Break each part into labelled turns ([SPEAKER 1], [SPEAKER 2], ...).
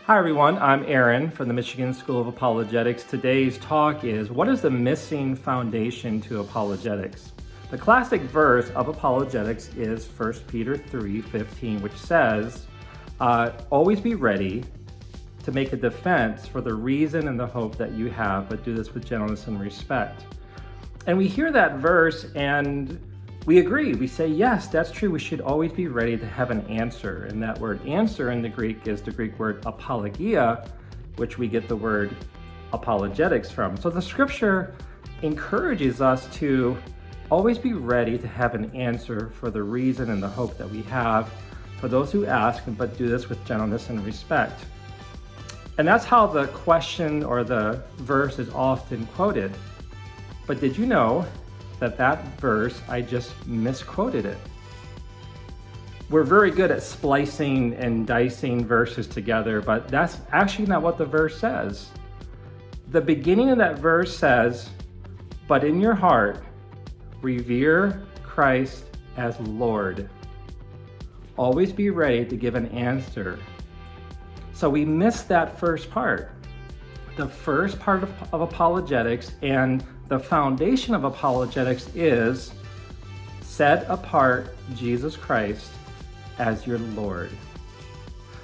[SPEAKER 1] Hi everyone, I'm Aaron from the Michigan School of Apologetics. Today's talk is, what is the missing foundation to apologetics? The classic verse of apologetics is 1 Peter 3:15, which says, always be ready to make a defense for the reason and the hope that you have, but do this with gentleness and respect. And we hear that verse and we agree. We say, yes, that's true. We should always be ready to have an answer. And that word answer in the Greek is the Greek word apologia, which we get the word apologetics from. So the scripture encourages us to always be ready to have an answer for the reason and the hope that we have for those who ask, but do this with gentleness and respect. And that's how the question or the verse is often quoted. But did you know that verse, I just misquoted it? We're very good at splicing and dicing verses together, but that's actually not what the verse says. The beginning of that verse says, but in your heart, revere Christ as Lord. Always be ready to give an answer. So we missed that first part. The first part of apologetics and the foundation of apologetics is set apart Jesus Christ as your Lord.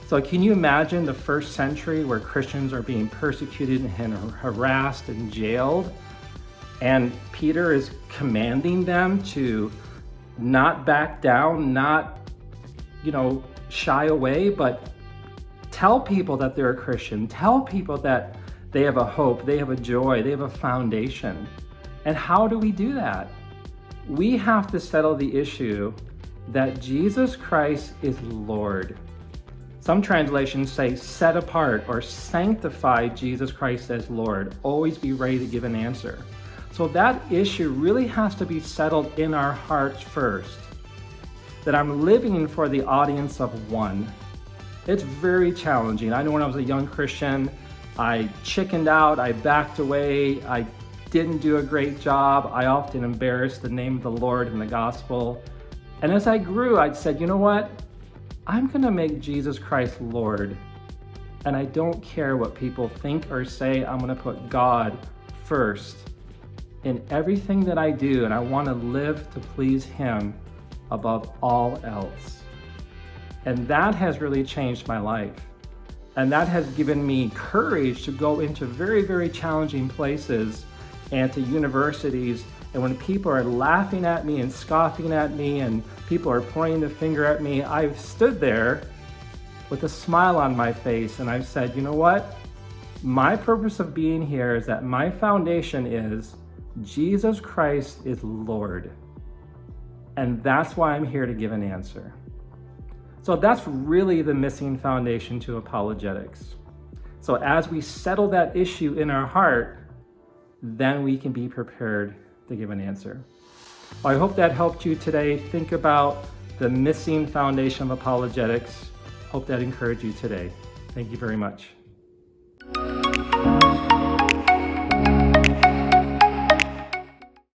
[SPEAKER 1] So can you imagine the first century where Christians are being persecuted and harassed and jailed? And Peter is commanding them to not back down, not, shy away, but tell people that they're a Christian. Tell people that they have a hope, they have a joy, they have a foundation. And how do we do that? We have to settle the issue that Jesus Christ is Lord. Some translations say set apart or sanctify Jesus Christ as Lord. Always be ready to give an answer. So that issue really has to be settled in our hearts first. That I'm living for the audience of one. It's very challenging. I know when I was a young Christian, I chickened out, I backed away, I didn't do a great job. I often embarrassed the name of the Lord in the gospel. And as I grew, I said, you know what? I'm gonna make Jesus Christ Lord. And I don't care what people think or say. I'm gonna put God first in everything that I do. And I wanna live to please Him above all else. And that has really changed my life. And that has given me courage to go into very, very challenging places and to universities. And when people are laughing at me and scoffing at me and people are pointing the finger at me, I've stood there with a smile on my face and I've said, you know what? My purpose of being here is that my foundation is Jesus Christ is Lord. And that's why I'm here to give an answer. So that's really the missing foundation to apologetics. So as we settle that issue in our heart, then we can be prepared to give an answer. Well, I hope that helped you today. Think about the missing foundation of apologetics. Hope that encouraged you today. Thank you very much.